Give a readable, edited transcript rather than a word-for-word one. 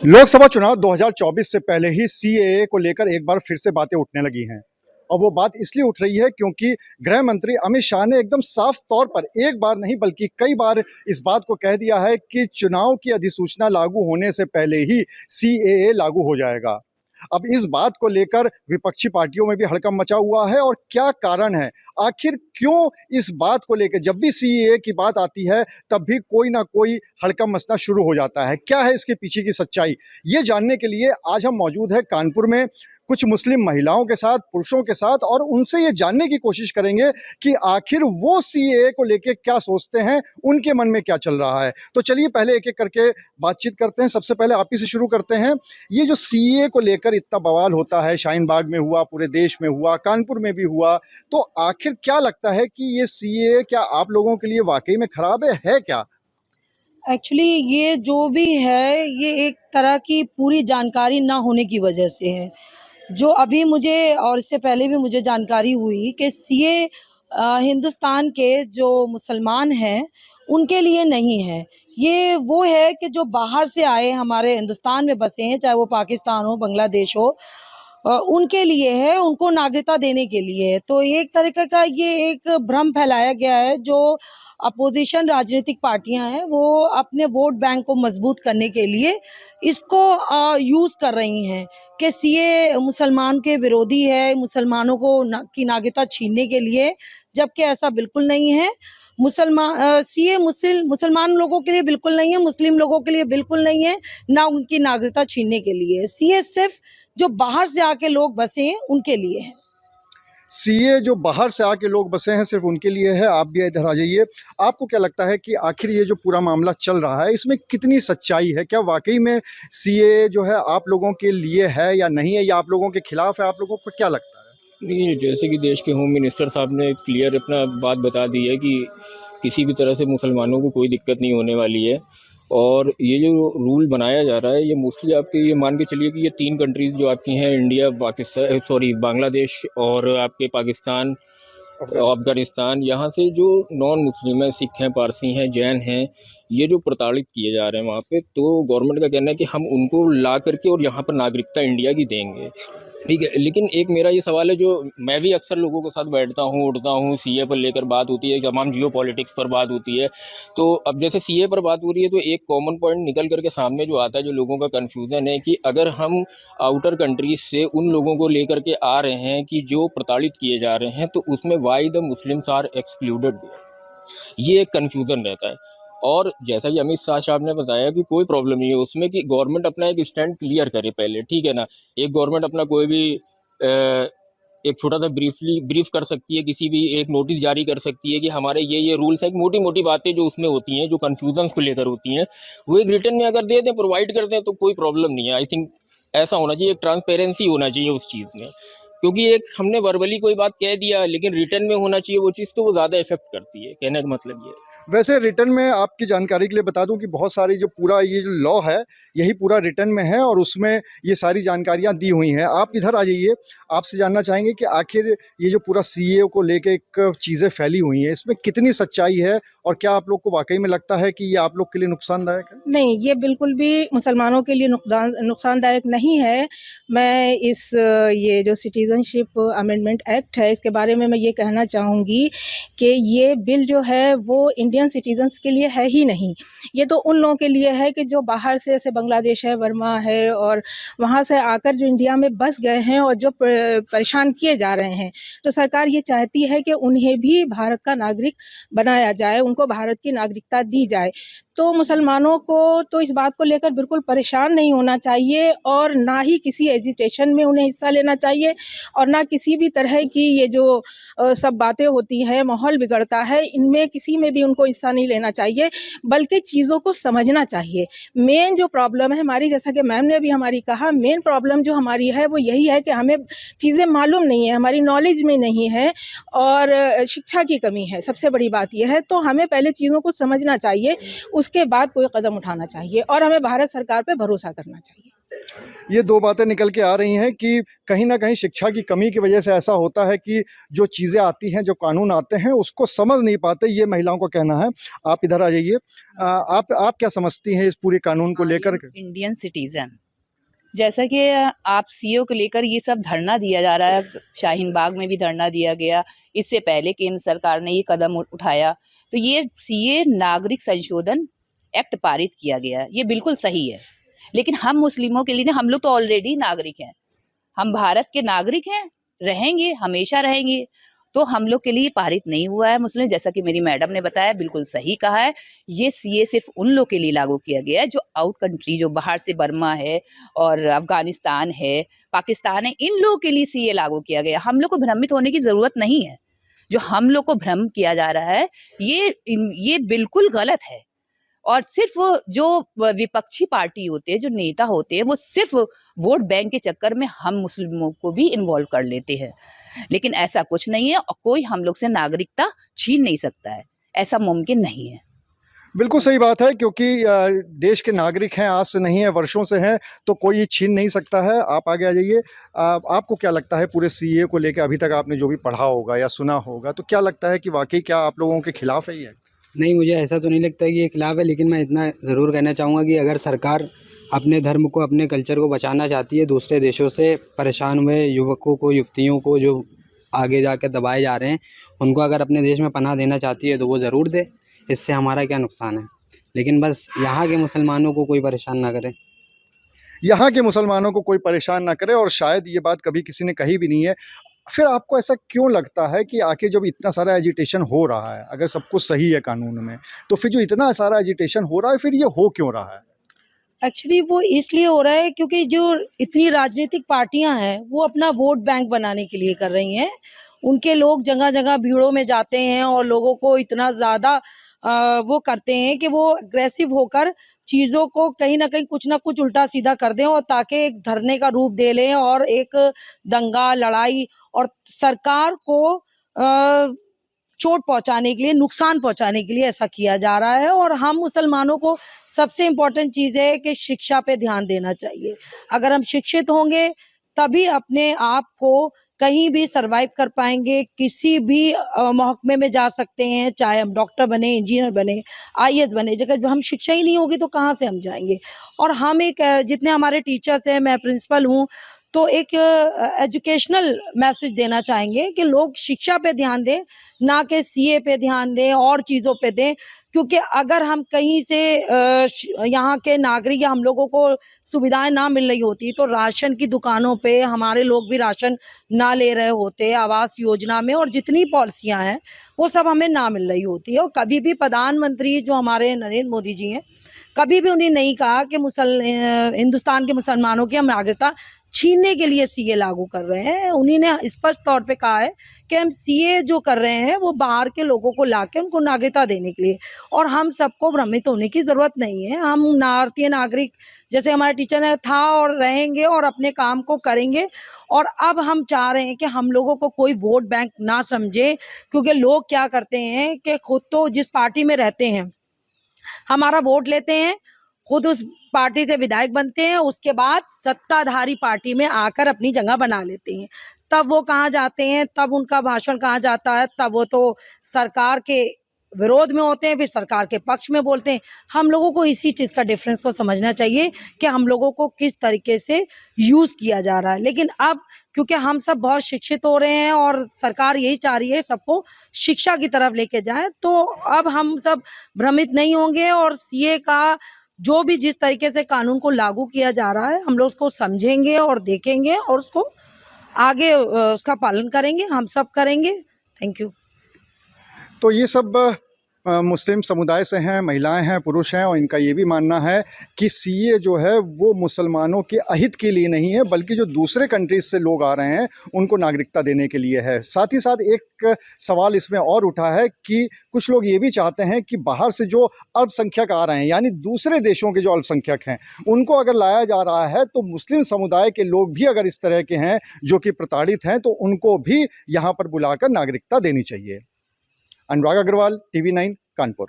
लोकसभा चुनाव 2024 से पहले ही सीएए को लेकर एक बार फिर से बातें उठने लगी हैं। और वो बात इसलिए उठ रही है क्योंकि गृह मंत्री अमित शाह ने एकदम साफ तौर पर एक बार नहीं बल्कि कई बार इस बात को कह दिया है कि चुनाव की अधिसूचना लागू होने से पहले ही सीएए लागू हो जाएगा। अब इस बात को लेकर विपक्षी पार्टियों में भी हड़कंप मचा हुआ है और क्या कारण है, आखिर क्यों इस बात को लेकर जब भी सीएए की बात आती है तब भी कोई ना कोई हड़कंप मचना शुरू हो जाता है। क्या है इसके पीछे की सच्चाई, ये जानने के लिए आज हम मौजूद हैं कानपुर में कुछ मुस्लिम महिलाओं के साथ, पुरुषों के साथ, और उनसे ये जानने की कोशिश करेंगे कि आखिर वो सीएए को लेकर क्या सोचते हैं, उनके मन में क्या चल रहा है। तो चलिए पहले एक एक करके बातचीत करते हैं। सबसे पहले आप ही से शुरू करते हैं। ये जो सीएए को लेकर इतना बवाल होता है, शाहीन बाग में हुआ, पूरे देश में हुआ, कानपुर में भी हुआ, तो आखिर क्या लगता है कि ये सीएए क्या आप लोगों के लिए वाकई में खराब है क्या? एक्चुअली ये जो भी है ये एक तरह की पूरी जानकारी ना होने की वजह से है। जो अभी मुझे और इससे पहले भी मुझे जानकारी हुई कि सीए हिंदुस्तान के जो मुसलमान हैं उनके लिए नहीं है। ये वो है कि जो बाहर से आए हमारे हिंदुस्तान में बसे हैं, चाहे वो पाकिस्तान हो, बांग्लादेश हो, उनके लिए है, उनको नागरिकता देने के लिए है। तो एक तरीके का ये एक भ्रम फैलाया गया है। जो अपोजिशन राजनीतिक पार्टियां हैं वो अपने वोट बैंक को मजबूत करने के लिए इसको यूज़ कर रही हैं कि सीए मुसलमान के विरोधी है, मुसलमानों को की नागरिकता छीनने के लिए, जबकि ऐसा बिल्कुल नहीं है। सीए मुसलमान लोगों के लिए बिल्कुल नहीं है, मुस्लिम लोगों के लिए बिल्कुल नहीं है, ना उनकी नागरिकता छीनने के लिए। सीए सिर्फ जो बाहर से आके लोग बसे हैं उनके लिए है। सीए जो बाहर से आके लोग बसे हैं सिर्फ उनके लिए है। आप भी इधर आ जाइए। आपको क्या लगता है कि आखिर ये जो पूरा मामला चल रहा है इसमें कितनी सच्चाई है? क्या वाकई में सीए जो है आप लोगों के लिए है या नहीं है, या आप लोगों के खिलाफ है? आप लोगों को क्या लगता है? नहीं, जैसे कि देश के होम मिनिस्टर साहब ने क्लियर अपना बात बता दी है कि किसी भी तरह से मुसलमानों को कोई दिक्कत नहीं होने वाली है। और ये जो रूल बनाया जा रहा है ये मोस्टली आपके ये मान के चलिए कि ये 3 कंट्रीज़ जो आपकी हैं, इंडिया, पाकिस्तान, सॉरी बांग्लादेश और आपके पाकिस्तान, अफ़गानिस्तान, यहाँ से जो नॉन मुस्लिम हैं, सिख हैं, पारसी हैं, जैन हैं, ये जो प्रताड़ित किए जा रहे हैं वहाँ पे, तो गवर्नमेंट का कहना है कि हम उनको ला करके और यहाँ पर नागरिकता इंडिया की देंगे। ठीक है, लेकिन एक मेरा ये सवाल है, जो मैं भी अक्सर लोगों के साथ बैठता हूँ, उठता हूँ, सीए पर लेकर बात होती है, तमाम जियो पॉलिटिक्स पर बात होती है। तो अब जैसे सीए पर बात हो रही है तो एक कॉमन पॉइंट निकल करके सामने जो आता है, जो लोगों का कन्फ्यूज़न है कि अगर हम आउटर कंट्रीज से उन लोगों को लेकर के आ रहे हैं कि जो प्रताड़ित किए जा रहे हैं, तो उसमें why the Muslims are excluded there, ये एक कन्फ्यूज़न रहता है। और जैसा कि अमित शाह साहब ने बताया कि कोई प्रॉब्लम नहीं है उसमें कि गवर्नमेंट अपना एक स्टैंड क्लियर करे पहले, ठीक है ना। एक गवर्नमेंट अपना कोई भी एक छोटा सा ब्रीफ कर सकती है, किसी भी एक नोटिस जारी कर सकती है कि हमारे ये रूल्स हैं। एक मोटी मोटी बातें जो उसमें होती हैं, जो कन्फ्यूजन्स को लेकर होती हैं, वो एक रिटर्न में अगर दे दें, प्रोवाइड कर दें, तो कोई प्रॉब्लम नहीं है। आई थिंक ऐसा होना चाहिए, एक ट्रांसपेरेंसी होना चाहिए उस चीज़ में। क्योंकि एक हमने वर्बली कोई बात कह दिया लेकिन रिटर्न में होना चाहिए वो चीज़, तो वो ज़्यादा इफेक्ट करती है। कहने का मतलब ये है। वैसे रिटर्न में आपकी जानकारी के लिए बता दूं कि बहुत सारी जो पूरा ये जो लॉ है यही पूरा रिटर्न में है और उसमें ये सारी जानकारियां दी हुई हैं। आप इधर आ जाइए। आपसे जानना चाहेंगे कि आखिर ये जो पूरा सीए को लेके एक चीज़ें फैली हुई हैं इसमें कितनी सच्चाई है, और क्या आप लोग को वाकई में लगता है कि ये आप लोग के लिए नुकसानदायक है? नहीं, ये बिल्कुल भी मुसलमानों के लिए नुकसानदायक नहीं है। मैं ये जो सिटीज़नशिप अमेंडमेंट एक्ट है इसके बारे में मैं ये कहना चाहूँगी कि ये बिल जो है वो इंडियन सिटीजन्स के लिए है ही नहीं। ये तो उन लोगों के लिए है कि जो बाहर से, जैसे बांग्लादेश है, बर्मा है, और वहाँ से आकर जो इंडिया में बस गए हैं और जो परेशान किए जा रहे हैं। तो सरकार ये चाहती है कि उन्हें भी भारत का नागरिक बनाया जाए, उनको भारत की नागरिकता दी जाए। तो मुसलमानों को तो इस बात को लेकर बिल्कुल परेशान नहीं होना चाहिए, और ना ही किसी एजिटेशन में उन्हें हिस्सा लेना चाहिए, और ना किसी भी तरह की ये जो सब बातें होती हैं, माहौल बिगड़ता है, इनमें किसी में भी उनको हिस्सा नहीं लेना चाहिए, बल्कि चीज़ों को समझना चाहिए। मेन जो प्रॉब्लम है हमारी, जैसा कि मैम ने भी हमारी कहा, मेन प्रॉब्लम जो हमारी है वो यही है कि हमें चीज़ें मालूम नहीं है, हमारी नॉलेज में नहीं है, और शिक्षा की कमी है। सबसे बड़ी बात यह है। तो हमें पहले चीज़ों को समझना चाहिए, उसके बाद कोई कदम उठाना चाहिए, और हमें भारत सरकार पे भरोसा करना चाहिए। ये दो बातें निकल के आ रही हैं कि कहीं न कहीं शिक्षा की कमी की वजह से ऐसा होता है कि जो चीज़ें आती हैं, जो कानून आते हैं, उसको समझ नहीं पाते, ये महिलाओं का कहना है। आप इधर आ जाइए। आप क्या समझती हैं इस पूरे कानून को लेकर के? इंडियन सिटीजन, जैसा कि आप सीए को लेकर ये सब धरना दिया जा रहा है, शाहीन बाग में भी धरना दिया गया, इससे पहले केंद्र सरकार ने ये कदम उठाया, तो ये सीए नागरिक संशोधन एक्ट पारित किया गया, ये बिल्कुल सही है। लेकिन हम मुस्लिमों के लिए ना, हम लोग तो ऑलरेडी नागरिक हैं, हम भारत के नागरिक हैं, रहेंगे, हमेशा रहेंगे, तो हम लोग के लिए पारित नहीं हुआ है मुस्लिम। जैसा कि मेरी मैडम ने बताया, बिल्कुल सही कहा है, ये सीए सिर्फ उन लोग के लिए लागू किया गया है जो आउट कंट्री, जो बाहर से बर्मा है और अफगानिस्तान है, पाकिस्तान है, इन लोगों के लिए सीए लागू किया गया। हम लोग को भ्रमित होने की जरूरत नहीं है। जो हम लोग को भ्रम किया जा रहा है, ये बिल्कुल गलत है। और सिर्फ जो विपक्षी पार्टी होते हैं, जो नेता होते हैं, वो सिर्फ वोट बैंक के चक्कर में हम मुस्लिमों को भी इन्वॉल्व कर लेते हैं। लेकिन ऐसा कुछ नहीं है और कोई हम लोग से नागरिकता छीन नहीं सकता है, ऐसा मुमकिन नहीं है। बिल्कुल सही बात है, क्योंकि देश के नागरिक हैं, आज से नहीं है, वर्षों से हैं, तो कोई ये छीन नहीं सकता है। आप आगे आ जाइए। आपको क्या लगता है पूरे सीए को लेके, अभी तक आपने जो भी पढ़ा होगा या सुना होगा, तो क्या लगता है कि वाकई क्या आप लोगों के खिलाफ है ये? नहीं, मुझे ऐसा तो नहीं लगता कि ये खिलाफ है, लेकिन मैं इतना ज़रूर कहना चाहूँगा कि अगर सरकार अपने धर्म को, अपने कल्चर को बचाना चाहती है, दूसरे देशों से परेशान हुए युवकों को, युवतियों को जो आगे जाकर दबाए जा रहे हैं, उनको अगर अपने देश में पनाह देना चाहती है तो वो ज़रूर दे, इससे हमारा क्या नुकसान है। लेकिन बस यहाँ के मुसलमानों को कोई परेशान ना करे। यहाँ के मुसलमानों को कोई परेशान ना करे, और शायद ये बात कभी किसी ने कही भी नहीं है। फिर आपको ऐसा क्यों लगता है कि आके जब इतना सारा एजिटेशन हो रहा है, अगर सब कुछ सही है कानून में, तो फिर जो इतना सारा एजिटेशन हो रहा है, फिर ये हो क्यों रहा है? एक्चुअली वो इसलिए हो रहा है क्योंकि जो इतनी राजनीतिक पार्टियां हैं वो अपना वोट बैंक बनाने के लिए कर रही हैं। उनके लोग जगह जगह भीड़ों में जाते हैं और लोगों को इतना ज़्यादा वो करते हैं कि वो अग्रेसिव होकर चीज़ों को कहीं ना कहीं कुछ ना कुछ उल्टा सीधा कर दें, और ताकि एक धरने का रूप दे लें और एक दंगा, लड़ाई और सरकार को चोट पहुंचाने के लिए, नुकसान पहुंचाने के लिए ऐसा किया जा रहा है। और हम मुसलमानों को सबसे इम्पोर्टेंट चीज़ है कि शिक्षा पे ध्यान देना चाहिए। अगर हम शिक्षित होंगे तभी अपने आप को कहीं भी सरवाइव कर पाएंगे, किसी भी महकमे में जा सकते हैं, चाहे हम डॉक्टर बने, इंजीनियर बने, आईएएस बने। जब हम शिक्षा ही नहीं होगी तो कहाँ से हम जाएंगे। और हम एक जितने हमारे टीचर्स हैं, मैं प्रिंसिपल हूँ, तो एक एजुकेशनल मैसेज देना चाहेंगे कि लोग शिक्षा पे ध्यान दें, ना कि सीए पे ध्यान दें और चीज़ों पे दें। क्योंकि अगर हम कहीं से यहाँ के नागरिक या हम लोगों को सुविधाएं ना मिल रही होती, तो राशन की दुकानों पे हमारे लोग भी राशन ना ले रहे होते, आवास योजना में और जितनी पॉलिसियां हैं वो सब हमें ना मिल रही होती है। और कभी भी प्रधानमंत्री जो हमारे नरेंद्र मोदी जी हैं, कभी भी उन्हें नहीं कहा कि हिंदुस्तान के मुसलमानों की हम नागरिकता छीनने के लिए सीए लागू कर रहे हैं। उन्हीं ने स्पष्ट तौर पे कहा है कि हम सीए जो कर रहे हैं वो बाहर के लोगों को लाके उनको नागरिकता देने के लिए। और हम सबको भ्रमित होने की ज़रूरत नहीं है। हम भारतीय नागरिक, जैसे हमारे टीचर ने था, और रहेंगे और अपने काम को करेंगे। और अब हम चाह रहे हैं कि हम लोगों को कोई वोट बैंक ना समझे, क्योंकि लोग क्या करते हैं कि खुद तो जिस पार्टी में रहते हैं हमारा वोट लेते हैं, खुद उस पार्टी से विधायक बनते हैं, उसके बाद सत्ताधारी पार्टी में आकर अपनी जगह बना लेते हैं। तब वो कहाँ जाते हैं, तब उनका भाषण कहाँ जाता है, तब वो तो सरकार के विरोध में होते हैं, फिर सरकार के पक्ष में बोलते हैं। हम लोगों को इसी चीज़ का डिफरेंस को समझना चाहिए कि हम लोगों को किस तरीके से यूज़ किया जा रहा है। लेकिन अब क्योंकि हम सब बहुत शिक्षित हो रहे हैं और सरकार यही चाह रही है सबको शिक्षा की तरफ लेके जाए, तो अब हम सब भ्रमित नहीं होंगे। और सीए का जो भी जिस तरीके से कानून को लागू किया जा रहा है, हम लोग उसको समझेंगे और देखेंगे और उसको आगे उसका पालन करेंगे, हम सब करेंगे। Thank you. तो ये सब मुस्लिम समुदाय से हैं, महिलाएं हैं, पुरुष हैं, और इनका ये भी मानना है कि सीए जो है वो मुसलमानों के अहित के लिए नहीं है, बल्कि जो दूसरे कंट्रीज से लोग आ रहे हैं उनको नागरिकता देने के लिए है। साथ ही साथ एक सवाल इसमें और उठा है कि कुछ लोग ये भी चाहते हैं कि बाहर से जो अल्पसंख्यक आ रहे हैं, यानी दूसरे देशों के जो अल्पसंख्यक हैं, उनको अगर लाया जा रहा है तो मुस्लिम समुदाय के लोग भी अगर इस तरह के हैं जो कि प्रताड़ित हैं, तो उनको भी यहाँ पर बुलाकर नागरिकता देनी चाहिए। अनुराग अग्रवाल, TV9, कानपुर।